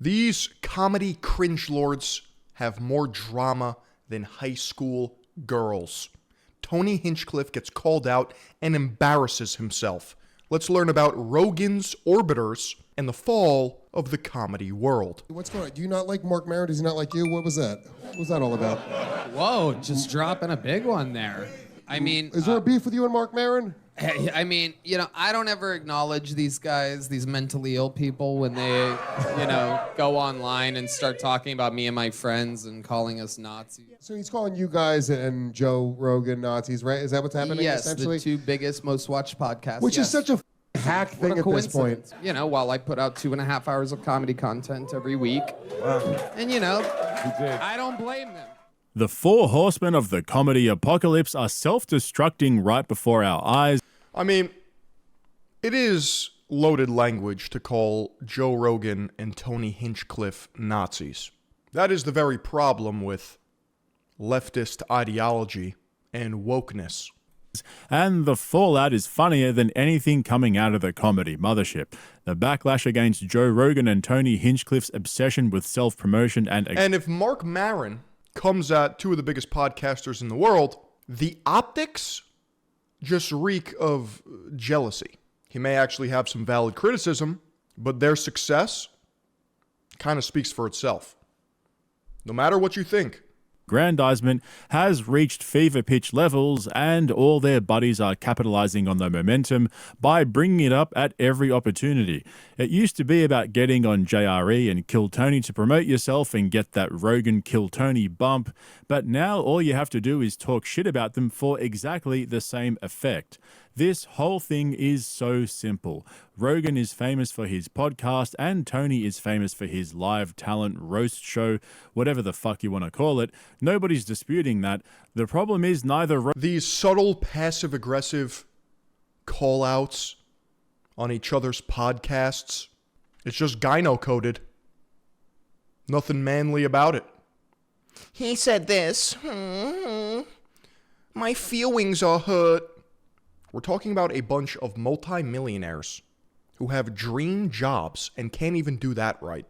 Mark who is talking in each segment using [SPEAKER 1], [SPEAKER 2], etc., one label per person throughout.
[SPEAKER 1] These comedy cringe lords have more drama than high school girls. Tony Hinchcliffe gets called out and embarrasses himself. Let's learn about Rogan's orbiters and the fall of the comedy world.
[SPEAKER 2] What's going on? Do you not like Mark Maron? Does he not like you? What was that? What was that all about?
[SPEAKER 3] Whoa, just dropping a big one there. I mean...
[SPEAKER 2] Is there a beef with you and Mark Maron?
[SPEAKER 3] I mean, I don't ever acknowledge these guys, these mentally ill people, when they, go online and start talking about me and my friends and calling us Nazis.
[SPEAKER 2] So he's calling you guys and Joe Rogan Nazis, right? Is that what's happening,
[SPEAKER 3] yes,
[SPEAKER 2] essentially?
[SPEAKER 3] the two biggest, most watched podcasts.
[SPEAKER 2] Which is such a hack
[SPEAKER 3] What
[SPEAKER 2] thing
[SPEAKER 3] a
[SPEAKER 2] at this point.
[SPEAKER 3] While I put out 2.5 hours of comedy content every week. Wow. And, I don't blame them.
[SPEAKER 4] The four horsemen of the comedy apocalypse are self-destructing right before our eyes.
[SPEAKER 1] I mean, it is loaded language to call Joe Rogan and Tony Hinchcliffe Nazis. That is the very problem with leftist ideology and wokeness.
[SPEAKER 4] And the fallout is funnier than anything coming out of the comedy mothership. The backlash against Joe Rogan and Tony Hinchcliffe's obsession with self-promotion
[SPEAKER 1] And if Mark Maron comes at two of the biggest podcasters in the world, the optics just reek of jealousy. He may actually have some valid criticism, but their success kind of speaks for itself. No matter what you think.
[SPEAKER 4] Aggrandizement has reached fever pitch levels, and all their buddies are capitalizing on the momentum by bringing it up at every opportunity. It used to be about getting on JRE and Kill Tony to promote yourself and get that Rogan Kill Tony bump, but now all you have to do is talk shit about them for exactly the same effect. This whole thing is so simple. Rogan is famous for his podcast and Tony is famous for his live talent roast show, whatever the fuck you want to call it. Nobody's disputing that. The problem is neither...
[SPEAKER 1] These subtle passive-aggressive call-outs on each other's podcasts, it's just gyno-coded. Nothing manly about it. He said this. My feelings are hurt. We're talking about a bunch of multimillionaires who have dream jobs and can't even do that right.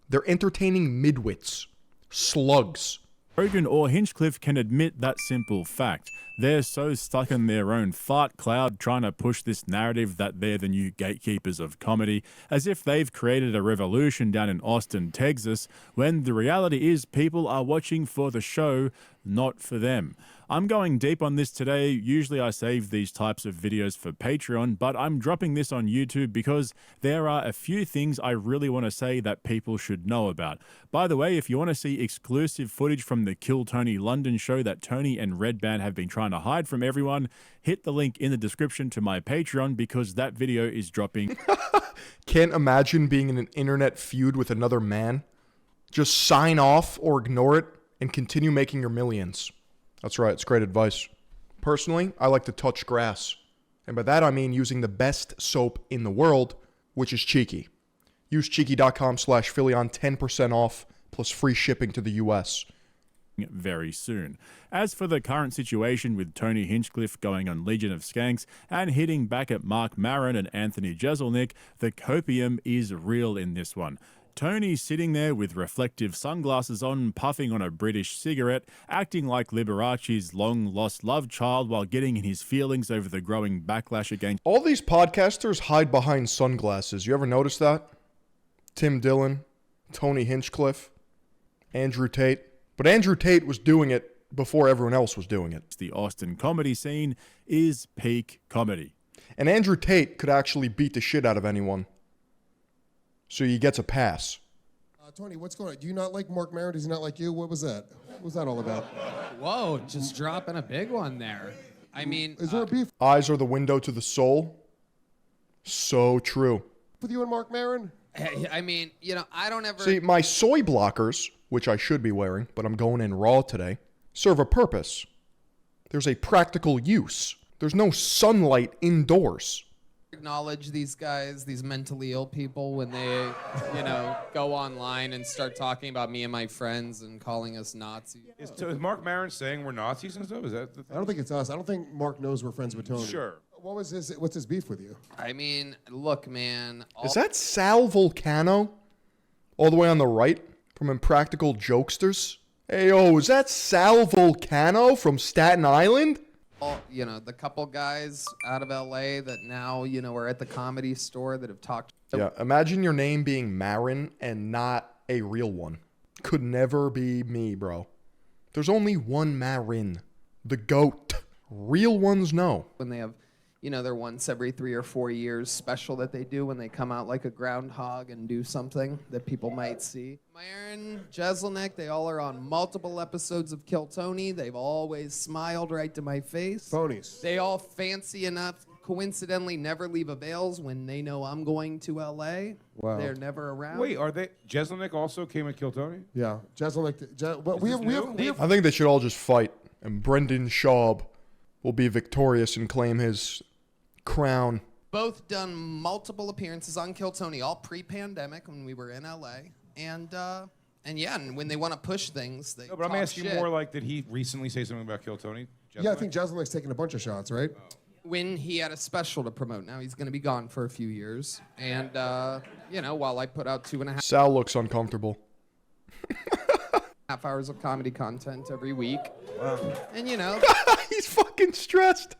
[SPEAKER 1] They're entertaining midwits, slugs.
[SPEAKER 4] Rogan or Hinchcliffe can admit that simple fact. They're so stuck in their own fart cloud trying to push this narrative that they're the new gatekeepers of comedy, as if they've created a revolution down in Austin, Texas, when the reality is people are watching for the show, not for them. I'm going deep on this today. Usually I save these types of videos for Patreon, but I'm dropping this on YouTube because there are a few things I really want to say that people should know about. By the way, if you want to see exclusive footage from the Kill Tony London show that Tony and Red Band have been trying to hide from everyone, hit the link in the description to my Patreon because that video is dropping.
[SPEAKER 1] Can't imagine being in an internet feud with another man. Just sign off or ignore it and continue making your millions. That's right, it's great advice. Personally, I like to touch grass. And by that I mean using the best soap in the world, which is Cheeky. Use cheeky.com/Philion, 10% off, plus free shipping to the US.
[SPEAKER 4] Very soon. As for the current situation with Tony Hinchcliffe going on Legion of Skanks and hitting back at Mark Maron and Anthony Jeselnik, the copium is real in this one. Tony's sitting there with reflective sunglasses on, puffing on a British cigarette, acting like Liberace's long-lost love child while getting in his feelings over the growing backlash against...
[SPEAKER 1] All these podcasters hide behind sunglasses. You ever notice that? Tim Dillon, Tony Hinchcliffe, Andrew Tate. But Andrew Tate was doing it before everyone else was doing it.
[SPEAKER 4] The Austin comedy scene is peak comedy.
[SPEAKER 1] And Andrew Tate could actually beat the shit out of anyone. So he gets a pass.
[SPEAKER 2] Tony, what's going on? Do you not like Mark Maron? Does he not like you? What was that? What was that all about?
[SPEAKER 3] Whoa, just dropping a big one there. I mean...
[SPEAKER 2] Is there a beef
[SPEAKER 1] Eyes are the window to the soul. So true.
[SPEAKER 2] with you and Mark Maron?
[SPEAKER 3] I mean, I don't ever...
[SPEAKER 1] See, my soy blockers, which I should be wearing, but I'm going in raw today, serve a purpose. There's a practical use. There's no sunlight indoors.
[SPEAKER 3] Acknowledge these guys, these mentally ill people, when they, go online and start talking about me and my friends and calling us Nazis.
[SPEAKER 5] Is Mark Maron saying we're Nazis and stuff? Is that the thing?
[SPEAKER 2] I don't think it's us. I don't think Mark knows we're friends with Tony.
[SPEAKER 5] Sure.
[SPEAKER 2] What's his beef with you?
[SPEAKER 3] I mean, look, man.
[SPEAKER 1] Is that Sal Vulcano? All the way on the right, from Impractical Jokesters. Hey, yo, is that Sal Volcano from Staten Island?
[SPEAKER 3] You know, the couple guys out of LA that now, you know, are at the Comedy Store that have talked.
[SPEAKER 1] Yeah, imagine your name being Marin and not a real one. Could never be me, bro. There's only one Marin. The GOAT. Real ones know.
[SPEAKER 3] When they have, you know, their once every 3 or 4 years special that they do when they come out like a groundhog and do something that people might see. Myron, Jeselnik, they all are on multiple episodes of Kill Tony. They've always smiled right to my face.
[SPEAKER 2] Phonies.
[SPEAKER 3] They all fancy enough, coincidentally, never leave a Bales when they know I'm going to LA.
[SPEAKER 2] Wow.
[SPEAKER 3] They're never around.
[SPEAKER 5] Wait, are they? Jeselnik also came at Kill Tony?
[SPEAKER 2] Yeah, Jeselnik. But we have
[SPEAKER 1] I think they should all just fight, and Brendan Schaub will be victorious and claim his crown.
[SPEAKER 3] Both done multiple appearances on Kill Tony, all pre-pandemic when we were in LA. And yeah, and when they want to push things, they
[SPEAKER 5] No, but I'm
[SPEAKER 3] talk
[SPEAKER 5] asking
[SPEAKER 3] shit.
[SPEAKER 5] more like, did he recently say something about Kill Tony?
[SPEAKER 2] Yeah, I think Jeselnik's taking a bunch of shots, right?
[SPEAKER 3] When he had a special to promote. Now he's going to be gone for a few years. And, you know, while I put out 2.5
[SPEAKER 1] Sal looks uncomfortable.
[SPEAKER 3] hours of comedy content every week. Wow. And, you know,
[SPEAKER 1] He's fucking stressed.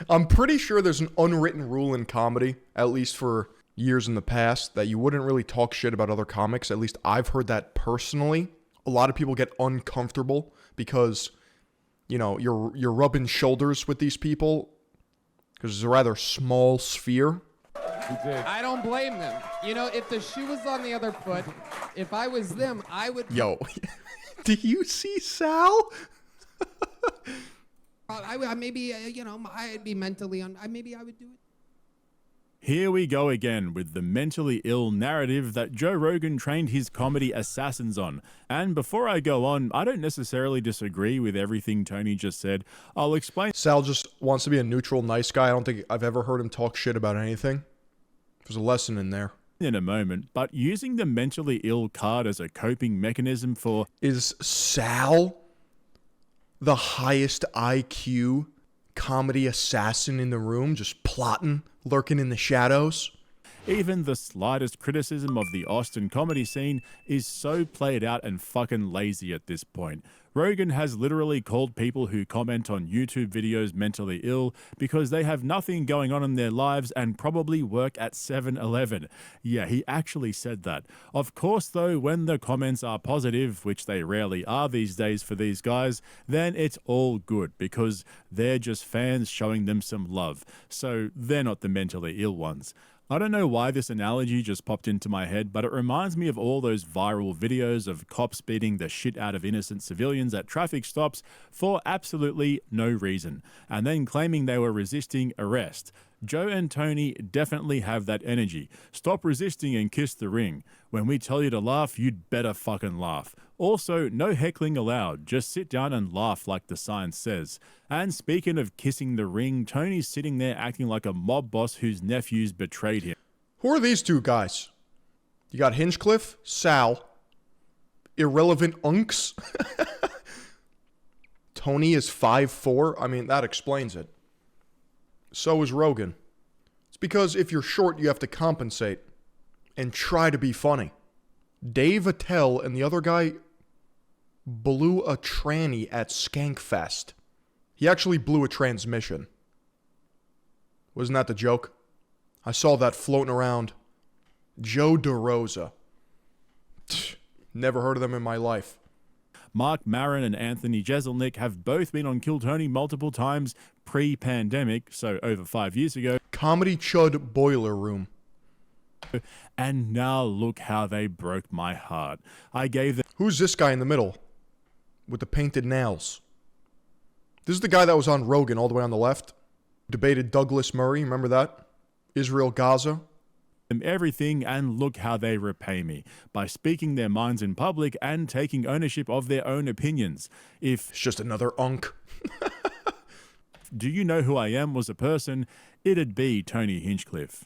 [SPEAKER 1] I'm pretty sure there's an unwritten rule in comedy, at least for years in the past, that you wouldn't really talk shit about other comics. At least I've heard that personally. A lot of people get uncomfortable because, you know, you're rubbing shoulders with these people because it's a rather small sphere.
[SPEAKER 3] I don't blame them. You know, if the shoe was on the other foot, if I was them, I would...
[SPEAKER 1] Yo, do you see Sal?
[SPEAKER 3] maybe, you know, I'd be mentally on... maybe I would do it.
[SPEAKER 4] Here we go again with the mentally ill narrative that Joe Rogan trained his comedy assassins on. And before I go on, I don't necessarily disagree with everything Tony just said. I'll explain
[SPEAKER 1] Sal just wants to be a neutral, nice guy. I don't think I've ever heard him talk shit about anything. There's a lesson in there.
[SPEAKER 4] in a moment, but using the mentally ill card as a coping mechanism for...
[SPEAKER 1] Is Sal the highest IQ comedy assassin in the room, just plotting, lurking in the shadows?
[SPEAKER 4] Even the slightest criticism of the Austin comedy scene is so played out and fucking lazy at this point. Rogan has literally called people who comment on YouTube videos mentally ill because they have nothing going on in their lives and probably work at 7-Eleven. Yeah, he actually said that. Of course, though, when the comments are positive, which they rarely are these days for these guys, then it's all good because they're just fans showing them some love. So they're not the mentally ill ones. I don't know why this analogy just popped into my head, but it reminds me of all those viral videos of cops beating the shit out of innocent civilians at traffic stops for absolutely no reason, and then claiming they were resisting arrest. Joe and Tony definitely have that energy. Stop resisting and kiss the ring. When we tell you to laugh, you'd better fucking laugh. Also, no heckling allowed. Just sit down and laugh like the sign says. And speaking of kissing the ring, Tony's sitting there acting like a mob boss whose nephews betrayed him.
[SPEAKER 1] Who are these two guys? You got Hinchcliffe, Sal, irrelevant unks. Tony is 5'4". I mean, that explains it. So is Rogan. It's because if you're short, you have to compensate and try to be funny. Dave Attell and the other guy blew a tranny at Skankfest. He actually blew a transmission. Wasn't that the joke? I saw that floating around. Joe DeRosa. Never heard of them in my life.
[SPEAKER 4] Mark Maron and Anthony Jeselnik have both been on Kill Tony multiple times pre-pandemic, so over 5 years ago.
[SPEAKER 1] Comedy Chud Boiler Room.
[SPEAKER 4] And now look how they broke my heart. I gave them...
[SPEAKER 1] Who's this guy in the middle? With the painted nails. This is the guy that was on Rogan all the way on the left. Debated Douglas Murray, remember that? Israel Gaza.
[SPEAKER 4] Everything, and look how they repay me by speaking their minds in public and taking ownership of their own opinions. If
[SPEAKER 1] It's just another unk.
[SPEAKER 4] Do You Know Who I Am was a person, it'd be Tony Hinchcliffe.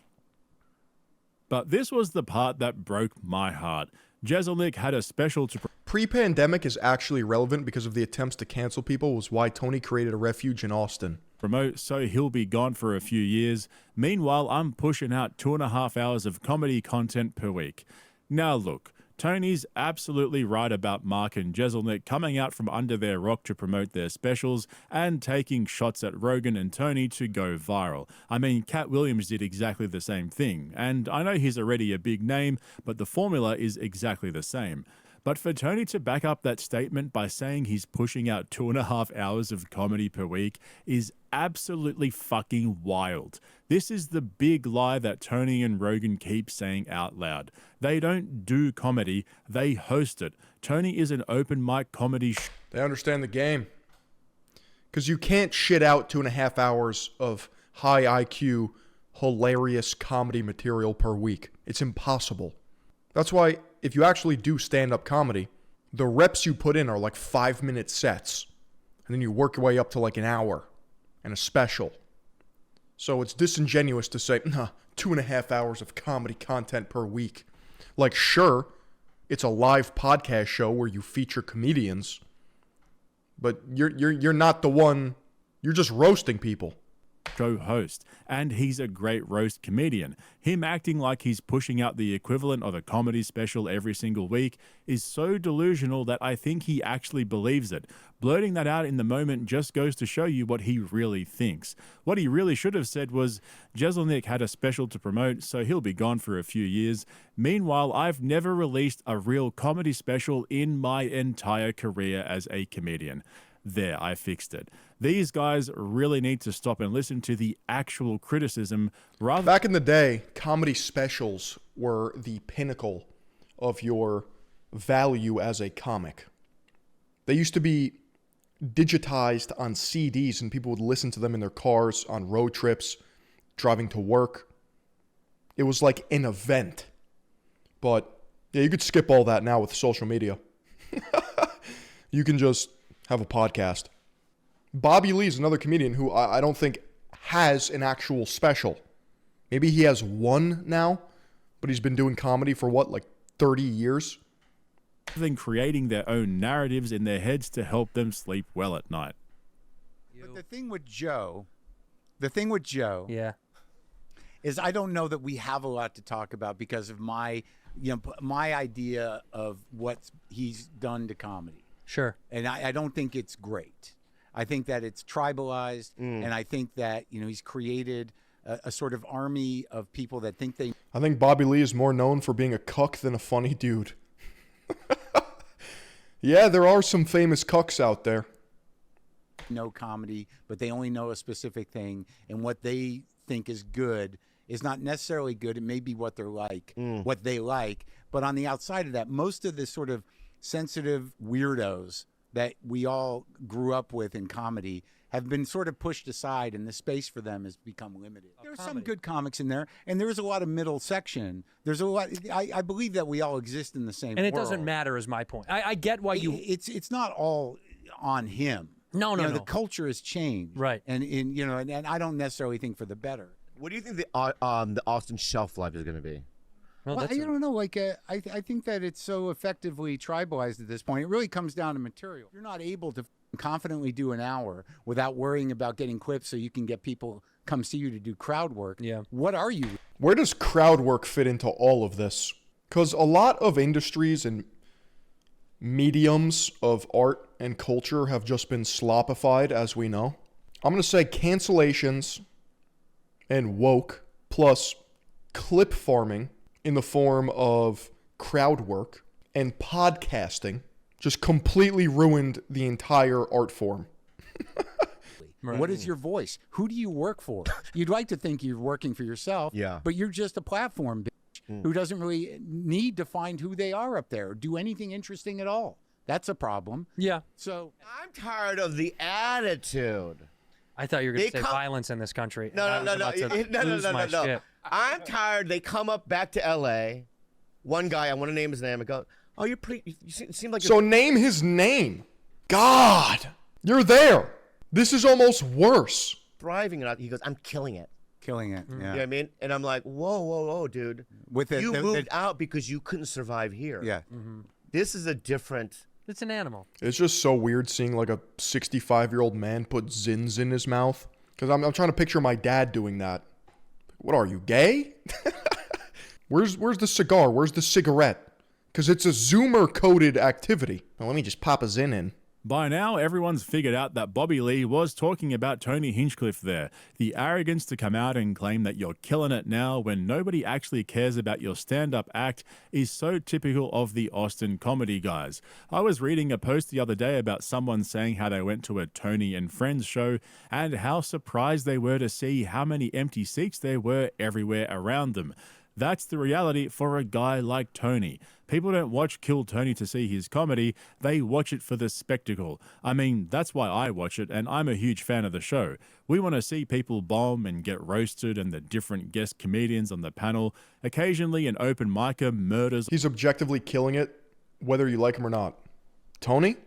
[SPEAKER 4] But this was the part that broke my heart. Jeselnik had a special to
[SPEAKER 1] Pre-pandemic is actually relevant because of the attempts to cancel people was why Tony created a refuge in Austin.
[SPEAKER 4] promote, so he'll be gone for a few years. Meanwhile, I'm pushing out 2.5 hours of comedy content per week. Now look, Tony's absolutely right about Mark and Jeselnik coming out from under their rock to promote their specials and taking shots at Rogan and Tony to go viral. I mean, Cat Williams did exactly the same thing, and I know he's already a big name, but the formula is exactly the same. But for Tony to back up that statement by saying he's pushing out 2.5 hours of comedy per week is absolutely fucking wild. This is the big lie that Tony and Rogan keep saying out loud. They don't do comedy, they host it. Tony is an open mic comedy
[SPEAKER 1] They understand the game. Because you can't shit out 2.5 hours of high IQ, hilarious comedy material per week. It's impossible. That's why if you actually do stand-up comedy, the reps you put in are like 5-minute sets. And then you work your way up to like an hour and a special. So it's disingenuous to say, 2.5 hours of comedy content per week. Like, sure, it's a live podcast show where you feature comedians, but you're not the one, you're just roasting people.
[SPEAKER 4] show host, and he's a great roast comedian. Him acting like he's pushing out the equivalent of a comedy special every single week is so delusional that I think he actually believes it. Blurting that out in the moment just goes to show you what he really thinks. What he really should have said was, Jeselnik had a special to promote, so he'll be gone for a few years. Meanwhile, I've never released a real comedy special in my entire career as a comedian. There, I fixed it. These guys really need to stop and listen to the actual criticism rather.
[SPEAKER 1] Back in the day, comedy specials were the pinnacle of your value as a comic. They used to be digitized on CDs, and people would listen to them in their cars, on road trips, driving to work. It was like an event. But yeah, you could skip all that now with social media. You can just have a podcast. Bobby Lee is another comedian who I don't think has an actual special. Maybe he has one now, but he's been doing comedy for what, like 30 years?
[SPEAKER 4] Than creating their own narratives in their heads to help them sleep well at night.
[SPEAKER 6] But the thing with Joe,
[SPEAKER 7] Yeah.
[SPEAKER 6] is I don't know that we have a lot to talk about because of my idea of what he's done to comedy.
[SPEAKER 7] Sure.
[SPEAKER 6] And I don't think it's great. I think that it's tribalized, and I think that, he's created a sort of army of people that think they
[SPEAKER 1] I think Bobby Lee is more known for being a cuck than a funny dude. Yeah, there are some famous cucks out there.
[SPEAKER 6] know comedy, but they only know a specific thing, and what they think is good is not necessarily good. It may be what they're like, what they like, but on the outside of that, most of this sort of sensitive weirdos that we all grew up with in comedy have been sort of pushed aside, and the space for them has become limited. There are some good comics in there, and there's a lot of middle section. There's a lot. I believe that we all exist in the same
[SPEAKER 7] And it
[SPEAKER 6] world.
[SPEAKER 7] doesn't matter is my point. I get why you...
[SPEAKER 6] It's not all on him.
[SPEAKER 7] No.
[SPEAKER 6] The culture has changed,
[SPEAKER 7] Right.
[SPEAKER 6] And I don't necessarily think for the better.
[SPEAKER 8] What do you think the Austin shelf life is going to be?
[SPEAKER 7] Well,
[SPEAKER 6] Well, I
[SPEAKER 7] that's a-
[SPEAKER 6] don't know. Like, I think that it's so effectively tribalized at this point. It really comes down to material. You're not able to confidently do an hour without worrying about getting clips so you can get people come see you to do crowd work.
[SPEAKER 7] Yeah.
[SPEAKER 6] What are you?
[SPEAKER 1] Where does crowd work fit into all of this? Because a lot of industries and mediums of art and culture have just been slopified, as we know. I'm going to say cancellations and woke plus clip farming in the form of crowd work and podcasting just completely ruined the entire art form.
[SPEAKER 6] What is your voice? Who do you work for? You'd like to think you're working for yourself,
[SPEAKER 8] Yeah.
[SPEAKER 6] but you're just a platform bitch who doesn't really need to find who they are up there or do anything interesting at all. That's a problem.
[SPEAKER 7] Yeah.
[SPEAKER 6] So
[SPEAKER 8] I'm tired of the attitude.
[SPEAKER 7] I thought you were going
[SPEAKER 8] They
[SPEAKER 7] to say
[SPEAKER 8] come-
[SPEAKER 7] violence in this country.
[SPEAKER 8] No,
[SPEAKER 7] and I
[SPEAKER 8] no,
[SPEAKER 7] was
[SPEAKER 8] no,
[SPEAKER 7] about to
[SPEAKER 8] no, no,
[SPEAKER 7] lose
[SPEAKER 8] no,
[SPEAKER 7] my
[SPEAKER 8] no, no.
[SPEAKER 7] shit.
[SPEAKER 8] I'm tired. They come up back to L.A. One guy, I want to name his name. I go, oh, you're pretty. You seem like.
[SPEAKER 1] So name his name. God, you're there. This is almost worse.
[SPEAKER 8] thriving. And he goes, I'm killing it.
[SPEAKER 6] killing it.
[SPEAKER 8] You know what I mean? And I'm like, whoa, dude.
[SPEAKER 6] With
[SPEAKER 8] You moved out because you couldn't survive here.
[SPEAKER 6] Yeah.
[SPEAKER 8] This is a different.
[SPEAKER 7] It's an animal.
[SPEAKER 1] It's just so weird seeing like a 65-year-old man put zins in his mouth. Because I'm trying to picture my dad doing that. What are you, gay? Where's the cigar? Where's the cigarette? Because it's a Zoomer-coded activity. Well, let me just pop a Zin in.
[SPEAKER 4] By now, everyone's figured out that Bobby Lee was talking about Tony Hinchcliffe there. The arrogance to come out and claim that you're killing it now when nobody actually cares about your stand-up act is so typical of the Austin comedy guys. I was reading a post the other day about someone saying how they went to a Tony and Friends show and how surprised they were to see how many empty seats there were everywhere around them. That's the reality for a guy like Tony. People don't watch Kill Tony to see his comedy, they watch it for the spectacle. I mean, that's why I watch it, and I'm a huge fan of the show. We want to see people bomb and get roasted and the different guest comedians on the panel. Occasionally an open micer murders
[SPEAKER 1] He's objectively killing it, whether you like him or not. Tony?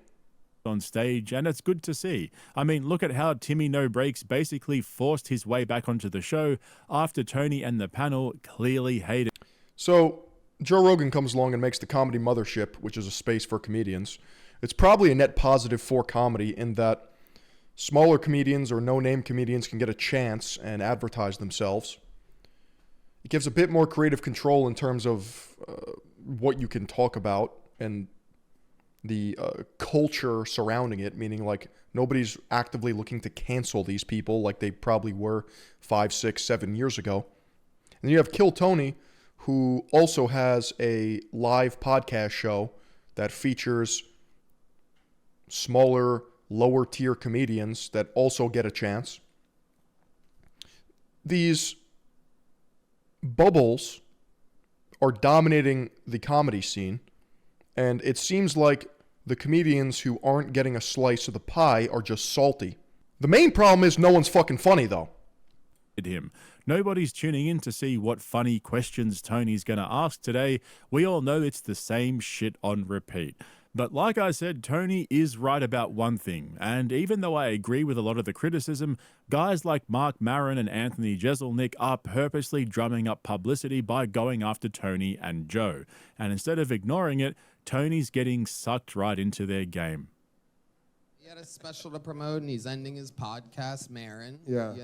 [SPEAKER 4] on stage, and it's good to see. I mean, look at how Timmy No Breaks basically forced his way back onto the show after Tony and the panel clearly hated.
[SPEAKER 1] So, Joe Rogan comes along and makes the Comedy Mothership, which is a space for comedians. It's probably a net positive for comedy in that smaller comedians or no-name comedians can get a chance and advertise themselves. It gives a bit more creative control in terms of what you can talk about and the culture surrounding it, meaning like nobody's actively looking to cancel these people like they probably were 5, 6, 7 years ago. And then you have Kill Tony, who also has a live podcast show that features smaller, lower tier comedians that also get a chance. These bubbles are dominating the comedy scene, and it seems like the comedians who aren't getting a slice of the pie are just salty. The main problem is no one's fucking funny, though.
[SPEAKER 4] Him. Nobody's tuning in to see what funny questions Tony's going to ask today. We all know it's the same shit on repeat. But like I said, Tony is right about one thing, and even though I agree with a lot of the criticism, guys like Mark Maron and Anthony Jeselnik are purposely drumming up publicity by going after Tony and Joe. And instead of ignoring it, Tony's getting sucked right into their game.
[SPEAKER 3] He had a special to promote, and he's ending his podcast, Marin.
[SPEAKER 2] Yeah.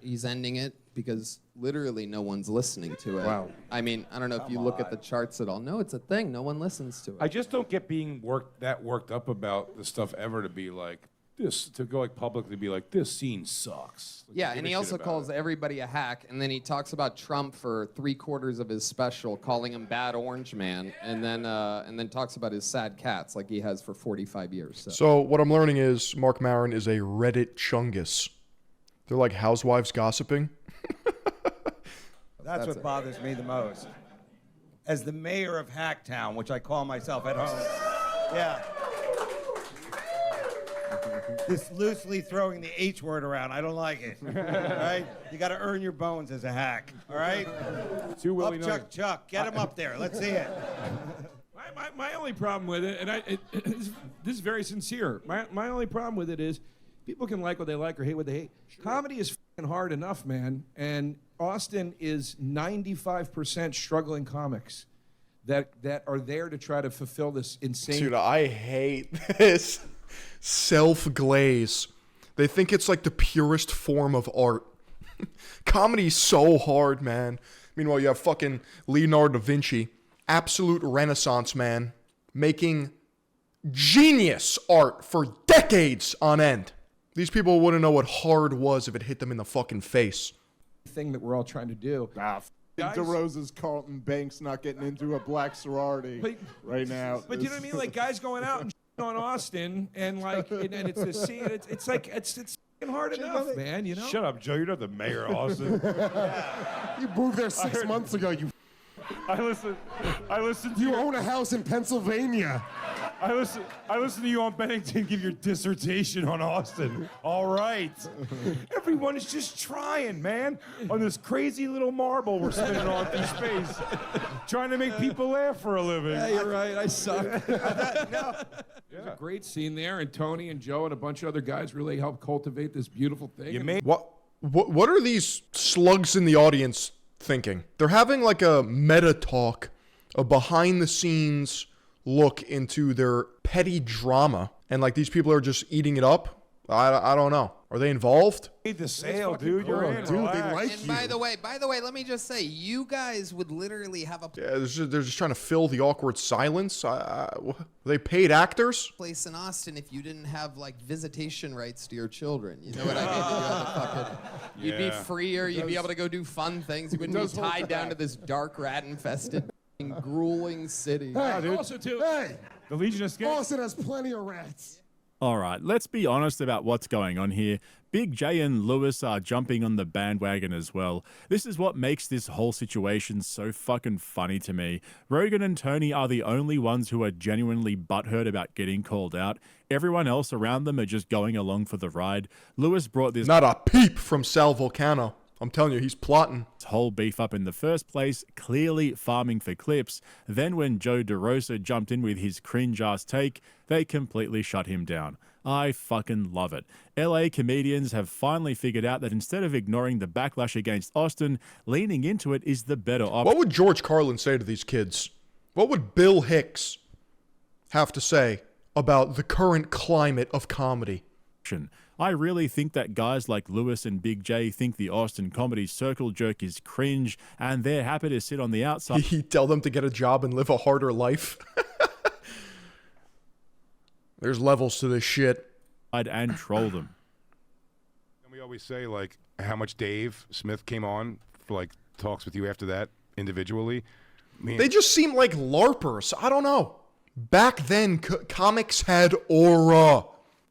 [SPEAKER 3] He's ending it because literally no one's listening to it.
[SPEAKER 2] Wow.
[SPEAKER 3] I mean, I don't know if you look at the charts at all. No, it's a thing. No one listens to it.
[SPEAKER 5] I just don't get being worked up about the stuff ever to be like this, to go like publicly be like, this scene sucks. Like,
[SPEAKER 3] Yeah,
[SPEAKER 5] give
[SPEAKER 3] and
[SPEAKER 5] a
[SPEAKER 3] he
[SPEAKER 5] shit
[SPEAKER 3] also
[SPEAKER 5] about
[SPEAKER 3] calls
[SPEAKER 5] it.
[SPEAKER 3] everybody a hack, and then he talks about Trump for 3/4 of his special, calling him Bad Orange Man, and then talks about his sad cats like he has for 45 years.
[SPEAKER 1] So what I'm learning is Mark Maron is a Reddit chungus. They're like housewives gossiping.
[SPEAKER 9] That's what bothers me the most. As the mayor of Hacktown, which I call myself at home. Yeah. This loosely throwing the H word around, I don't like it. All right? You got to earn your bones as a hack. All right?
[SPEAKER 5] Too
[SPEAKER 9] Up,
[SPEAKER 5] willy-nilly.
[SPEAKER 9] Chuck. Get him up there. Let's see it.
[SPEAKER 10] My only problem with it, and this is very sincere. My only problem with it is people can like what they like or hate what they hate. Sure. Comedy is f***ing hard enough, man. And Austin is 95% struggling comics that are there to try to fulfill this insane.
[SPEAKER 1] Dude, I hate this self-glaze. They think it's like the purest form of art. Comedy's so hard, man. Meanwhile, you have fucking Leonardo da Vinci, absolute Renaissance man, making genius art for decades on end. These people wouldn't know what hard was if it hit them in the fucking face.
[SPEAKER 10] Thing that we're all trying to do.
[SPEAKER 11] Guys,
[SPEAKER 12] DeRosa's Carlton Banks not getting into a black sorority right now.
[SPEAKER 10] But you know what I mean? Like guys going out and on Austin and like and it's a scene. It's like it's f***ing hard enough, man. You know.
[SPEAKER 5] Shut up, Joe. You're not the mayor of Austin.
[SPEAKER 2] You moved there 6 months ago.
[SPEAKER 5] I listened to
[SPEAKER 2] You own a house in Pennsylvania.
[SPEAKER 5] I listened to you on Bennington give your dissertation on Austin. All right. Everyone is just trying, man, on this crazy little marble we're spinning on through space, trying to make people laugh for a living.
[SPEAKER 10] Yeah, you're right. I suck. There's a great scene there, and Tony and Joe and a bunch of other guys really helped cultivate this beautiful thing.
[SPEAKER 1] What are these slugs in the audience thinking? They're having like a meta talk, a behind the scenes look into their petty drama, and like these people are just eating it up. I don't know. Are they involved?
[SPEAKER 5] Made the sale, dude. You're in.
[SPEAKER 2] Dude, they
[SPEAKER 5] Relax.
[SPEAKER 2] like
[SPEAKER 3] And
[SPEAKER 2] you.
[SPEAKER 3] by the way, let me just say, you guys would literally have a
[SPEAKER 1] Yeah, they're just trying to fill the awkward silence. Are they paid actors?
[SPEAKER 3] place in Austin if you didn't have like visitation rights to your children. You know what I mean? You had to fucking, you'd be
[SPEAKER 5] Yeah.
[SPEAKER 3] freer. You'd be able to go do fun things. You wouldn't be
[SPEAKER 2] does hold
[SPEAKER 3] tied
[SPEAKER 2] that
[SPEAKER 3] down
[SPEAKER 2] back.
[SPEAKER 3] to this dark, rat-infested, grueling city.
[SPEAKER 2] Hey,
[SPEAKER 10] Also, too,
[SPEAKER 2] hey,
[SPEAKER 5] The Legion of Skanks.
[SPEAKER 2] Austin has plenty of rats.
[SPEAKER 4] All right, let's be honest about what's going on here. Big J and Lewis are jumping on the bandwagon as well. This is what makes this whole situation so fucking funny to me. Rogan and Tony are the only ones who are genuinely butthurt about getting called out. Everyone else around them are just going along for the ride. Lewis brought this
[SPEAKER 1] Not a peep from Sal Volcano. I'm telling you, he's plotting.
[SPEAKER 4] whole beef up in the first place, clearly farming for clips. Then when Joe DeRosa jumped in with his cringe-ass take, they completely shut him down. I fucking love it. LA comedians have finally figured out that instead of ignoring the backlash against Austin, leaning into it is the better option.
[SPEAKER 1] What would George Carlin say to these kids? What would Bill Hicks have to say about the current climate of comedy?
[SPEAKER 4] I really think that guys like Lewis and Big J think the Austin comedy circle jerk is cringe, and they're happy to sit on the outside.
[SPEAKER 1] He'd tell them to get a job and live a harder life. There's levels to this shit.
[SPEAKER 4] And troll them.
[SPEAKER 5] And we always say, like, how much Dave Smith came on for, like, talks with you after that individually. Man,
[SPEAKER 1] They just seem like LARPers. I don't know. Back then, comics had aura.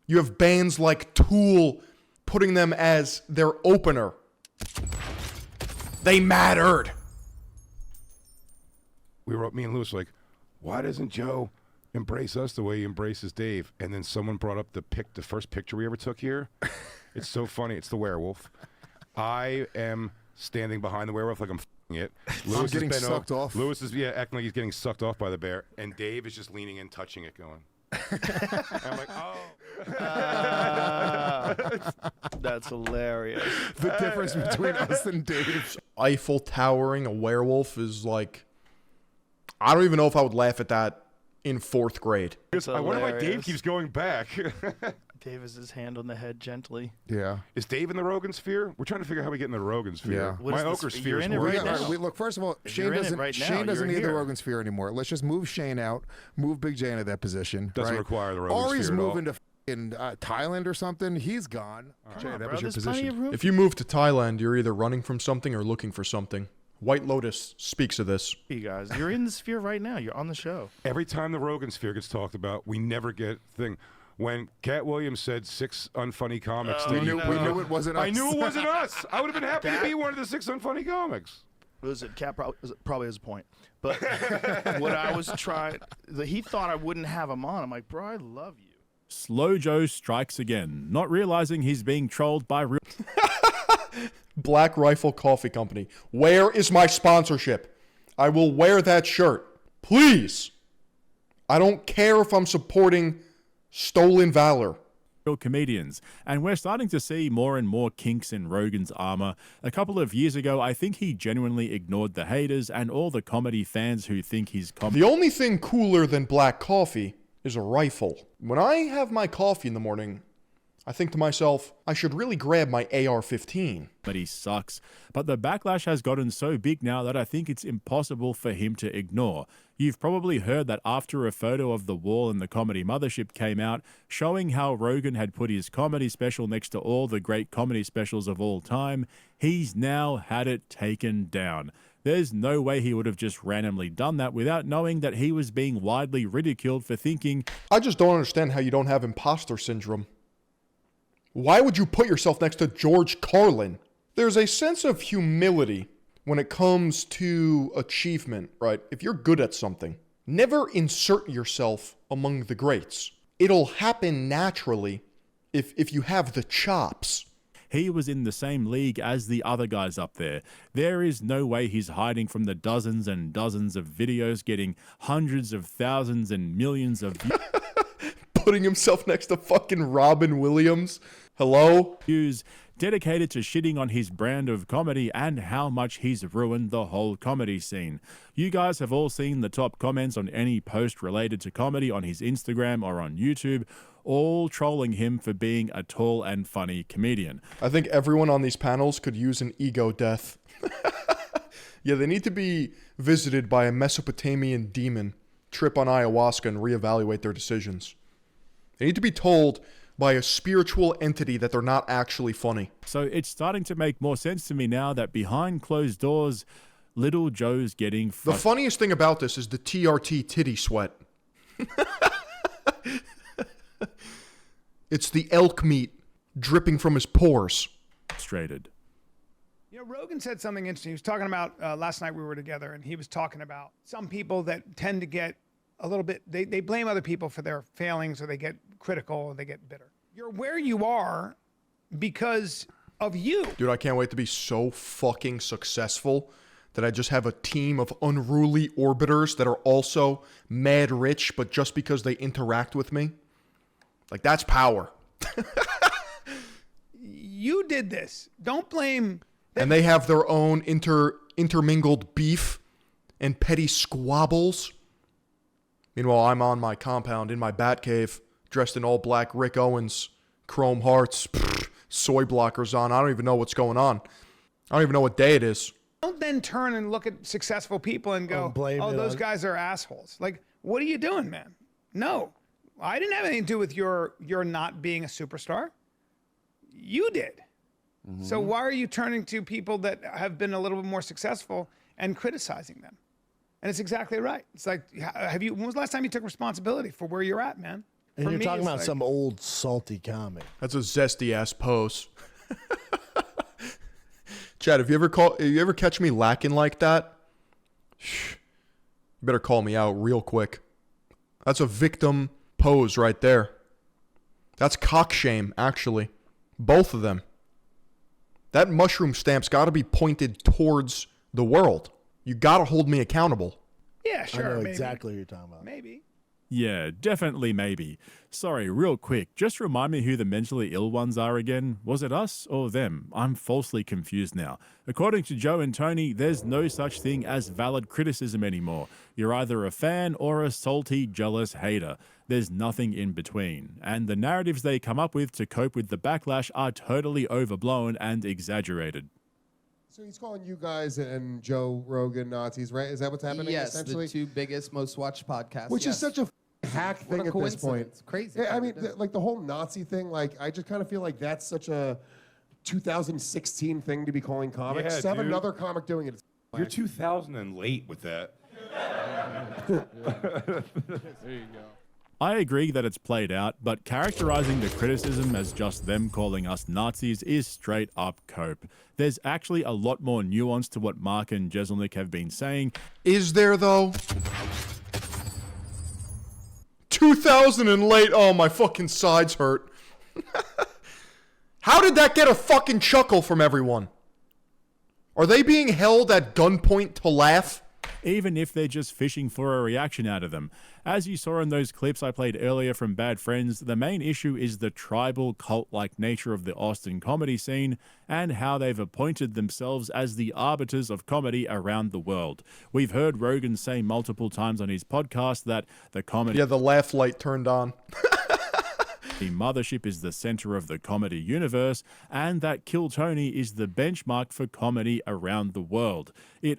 [SPEAKER 1] You have bands like Tool putting them as their opener. They mattered.
[SPEAKER 5] we were, me and Lewis were like, why doesn't Joe embrace us the way he embraces Dave? And then someone brought up the first picture we ever took here. It's so funny. It's the werewolf. I am standing behind the werewolf like I'm f***ing it. Lewis
[SPEAKER 2] getting
[SPEAKER 5] is bent
[SPEAKER 2] sucked
[SPEAKER 5] over.
[SPEAKER 2] off.
[SPEAKER 5] Lewis is acting like he's getting sucked off by the bear, and Dave is just leaning in, touching it, going. And I'm like, oh.
[SPEAKER 11] That's hilarious.
[SPEAKER 2] The difference between us and Dave.
[SPEAKER 1] Eiffel towering a werewolf is like, I don't even know if I would laugh at that in 4th grade.
[SPEAKER 11] It's
[SPEAKER 5] I wonder why Dave
[SPEAKER 11] hilarious.
[SPEAKER 5] keeps going back.
[SPEAKER 11] Dave has his hand on the head gently.
[SPEAKER 2] Yeah.
[SPEAKER 5] Is Dave in the Rogan sphere? We're trying to figure out how we get in the Rogan sphere.
[SPEAKER 2] Yeah.
[SPEAKER 11] What
[SPEAKER 5] My
[SPEAKER 11] is the
[SPEAKER 5] ochre
[SPEAKER 11] sphere?
[SPEAKER 5] sphere
[SPEAKER 11] You're
[SPEAKER 5] is
[SPEAKER 11] in it
[SPEAKER 5] more
[SPEAKER 11] right
[SPEAKER 5] interesting.
[SPEAKER 11] now.
[SPEAKER 2] All right, look, first of all,
[SPEAKER 11] If
[SPEAKER 2] Shane
[SPEAKER 11] you're in it
[SPEAKER 2] doesn't,
[SPEAKER 11] right now,
[SPEAKER 2] Shane doesn't
[SPEAKER 11] you're
[SPEAKER 2] need the
[SPEAKER 11] here.
[SPEAKER 2] Rogan sphere anymore. Let's just move Shane out, move Big J into that position.
[SPEAKER 5] Doesn't
[SPEAKER 2] right?
[SPEAKER 5] require the Rogan
[SPEAKER 2] Ari's
[SPEAKER 5] sphere at all.
[SPEAKER 2] moving to in Thailand or something. He's gone. Jay, that
[SPEAKER 11] Bro,
[SPEAKER 2] was your
[SPEAKER 11] there's plenty of
[SPEAKER 2] position.
[SPEAKER 11] room.
[SPEAKER 1] If you move to Thailand, you're either running from something or looking for something. White Lotus speaks of this.
[SPEAKER 11] You guys, you're in the sphere right now. You're on the show.
[SPEAKER 5] Every time the Rogan sphere gets talked about, we never get thing. When Cat Williams said 6 unfunny comics,
[SPEAKER 2] We knew it wasn't us.
[SPEAKER 5] I knew it wasn't us. I would have been happy to be one of the 6 unfunny comics.
[SPEAKER 11] Listen, Cat probably has a point. But what I was trying, he thought I wouldn't have him on. I'm like, bro, I love you.
[SPEAKER 4] Slow Joe strikes again, not realizing he's being trolled by real.
[SPEAKER 1] Black Rifle Coffee Company. Where is my sponsorship? I will wear that shirt. Please. I don't care if I'm supporting stolen valor.
[SPEAKER 4] Comedians, and we're starting to see more and more kinks in Rogan's armor. A couple of years ago, I think he genuinely ignored the haters and all the comedy fans who think he's
[SPEAKER 1] The only thing cooler than black coffee is a rifle. When I have my coffee in the morning, I think to myself, I should really grab my AR-15.
[SPEAKER 4] But he sucks. But the backlash has gotten so big now that I think it's impossible for him to ignore. You've probably heard that after a photo of the wall in the Comedy Mothership came out, showing how Rogan had put his comedy special next to all the great comedy specials of all time, he's now had it taken down. There's no way he would have just randomly done that without knowing that he was being widely ridiculed for thinking.
[SPEAKER 1] I just don't understand how you don't have imposter syndrome. Why would you put yourself next to George Carlin? There's a sense of humility when it comes to achievement, right? If you're good at something, never insert yourself among the greats. It'll happen naturally if you have the chops.
[SPEAKER 4] He was in the same league as the other guys up there. There is no way he's hiding from the dozens and dozens of videos getting hundreds of thousands and millions of
[SPEAKER 1] Putting himself next to fucking Robin Williams. Hello?
[SPEAKER 4] views dedicated to shitting on his brand of comedy and how much he's ruined the whole comedy scene. You guys have all seen the top comments on any post related to comedy on his Instagram or on YouTube, all trolling him for being a tall and funny comedian.
[SPEAKER 1] I think everyone on these panels could use an ego death. Yeah, they need to be visited by a Mesopotamian demon, trip on ayahuasca, and reevaluate their decisions. They need to be told by a spiritual entity that they're not actually funny.
[SPEAKER 4] So it's starting to make more sense to me now that behind closed doors, little Joe's getting
[SPEAKER 1] The funniest thing about this is the TRT titty sweat. It's the elk meat dripping from his pores.
[SPEAKER 4] frustrated.
[SPEAKER 13] You know, Rogan said something interesting. He was talking about last night we were together, and he was talking about some people that tend to get a little bit, they blame other people for their failings, or they get critical, or they get bitter. You're where you are because of you.
[SPEAKER 1] Dude, I can't wait to be so fucking successful that I just have a team of unruly orbiters that are also mad rich, but just because they interact with me. Like, that's power.
[SPEAKER 13] You did this. Don't blame...
[SPEAKER 1] And they have their own intermingled beef and petty squabbles. Meanwhile, I'm on my compound in my bat cave, dressed in all black Rick Owens, chrome hearts, soy blockers on. I don't even know what's going on. I don't even know what day it is.
[SPEAKER 13] Don't then turn and look at successful people and go, oh, those guys are assholes. Like, what are you doing, man? No. I didn't have anything to do with your not being a superstar. You did. Mm-hmm. So why are you turning to people that have been a little bit more successful and criticizing them? And it's exactly right. It's like, when was the last time you took responsibility for where you're at, man?
[SPEAKER 14] And
[SPEAKER 13] For
[SPEAKER 14] you're
[SPEAKER 13] me,
[SPEAKER 14] talking
[SPEAKER 13] it's
[SPEAKER 14] about
[SPEAKER 13] like-
[SPEAKER 14] some old salty comic.
[SPEAKER 1] That's a zesty ass pose. Chad, have you ever catch me lacking like that? Shh. You better call me out real quick. That's a victim pose right there. That's cock shame, actually. Both of them. That mushroom stamp's got to be pointed towards the world. You got to hold me accountable.
[SPEAKER 13] Yeah, sure.
[SPEAKER 14] I know
[SPEAKER 13] maybe.
[SPEAKER 14] exactly what you're talking about.
[SPEAKER 13] Maybe.
[SPEAKER 4] Yeah, definitely maybe. Sorry, real quick, just remind me who the mentally ill ones are again. Was it us or them? I'm falsely confused now. According to Joe and Tony, there's no such thing as valid criticism anymore. You're either a fan or a salty, jealous hater. There's nothing in between. And the narratives they come up with to cope with the backlash are totally overblown and exaggerated.
[SPEAKER 2] So he's calling you guys and Joe Rogan Nazis, right? Is that what's happening?
[SPEAKER 3] Yes,
[SPEAKER 2] essentially?
[SPEAKER 3] the two biggest, most watched podcasts.
[SPEAKER 2] Which
[SPEAKER 3] yes.
[SPEAKER 2] is such a hack
[SPEAKER 3] What
[SPEAKER 2] thing
[SPEAKER 3] a
[SPEAKER 2] at this point.
[SPEAKER 3] coincidence. Crazy.
[SPEAKER 2] Yeah, I
[SPEAKER 3] how
[SPEAKER 2] mean,
[SPEAKER 3] they do it.
[SPEAKER 2] like the whole Nazi thing. Like, I just kind of feel like that's such a 2016 thing to be calling comics.
[SPEAKER 5] Yeah,
[SPEAKER 2] to have
[SPEAKER 5] dude.
[SPEAKER 2] another comic doing it. It's
[SPEAKER 5] You're 2000 and late with that.
[SPEAKER 12] There you go.
[SPEAKER 4] I agree that it's played out, but characterizing the criticism as just them calling us Nazis is straight up cope. There's actually a lot more nuance to what Mark and Jeselnik have been saying.
[SPEAKER 1] Is there, though? 2000 and late. Oh, my fucking sides hurt. How did that get a fucking chuckle from everyone? Are they being held at gunpoint to laugh?
[SPEAKER 4] Even if they're just fishing for a reaction out of them. As you saw in those clips I played earlier from Bad Friends, the main issue is the tribal cult-like nature of the Austin comedy scene and how they've appointed themselves as the arbiters of comedy around the world. We've heard Rogan say multiple times on his podcast that the comedy...
[SPEAKER 1] Yeah, the laugh light turned on.
[SPEAKER 4] The mothership is the center of the comedy universe, and that Kill Tony is the benchmark for comedy around the world. Do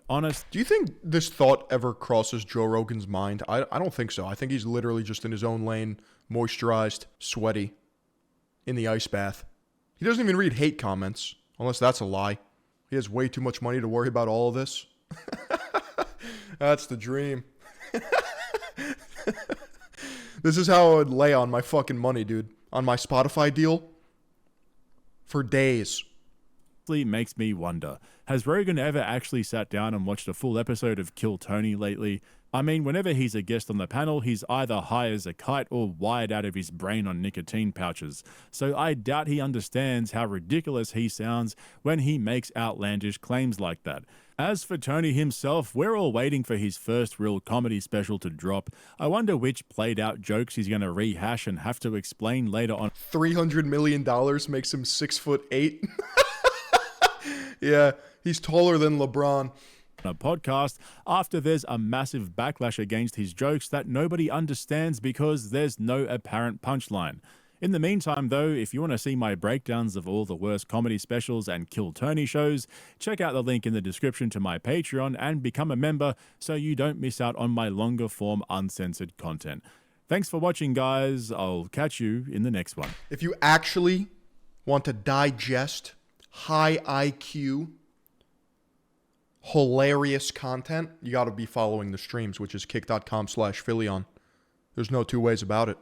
[SPEAKER 1] you think this thought ever crosses Joe Rogan's mind? I don't think so. I think he's literally just in his own lane, moisturized, sweaty, in the ice bath. He doesn't even read hate comments, unless that's a lie. He has way too much money to worry about all of this. That's the dream. This is how I would lay on my fucking money, dude. On my Spotify deal. For days.
[SPEAKER 4] Makes me wonder, has Rogan ever actually sat down and watched a full episode of Kill Tony lately? I mean, whenever he's a guest on the panel, he's either high as a kite or wired out of his brain on nicotine pouches. So I doubt he understands how ridiculous he sounds when he makes outlandish claims like that. As for Tony himself, we're all waiting for his first real comedy special to drop. I wonder which played out jokes he's going to rehash and have to explain later on.
[SPEAKER 1] $300 million makes him 6'8". Yeah, he's taller than LeBron.
[SPEAKER 4] A podcast after there's a massive backlash against his jokes that nobody understands because there's no apparent punchline. In the meantime, though, if you want to see my breakdowns of all the worst comedy specials and Kill Tony shows, check out the link in the description to my Patreon and become a member so you don't miss out on my longer form uncensored content. Thanks for watching, guys. I'll catch you in the next one.
[SPEAKER 1] If you actually want to digest high IQ, hilarious content, you got to be following the streams, which is kick.com/Philion. There's no two ways about it.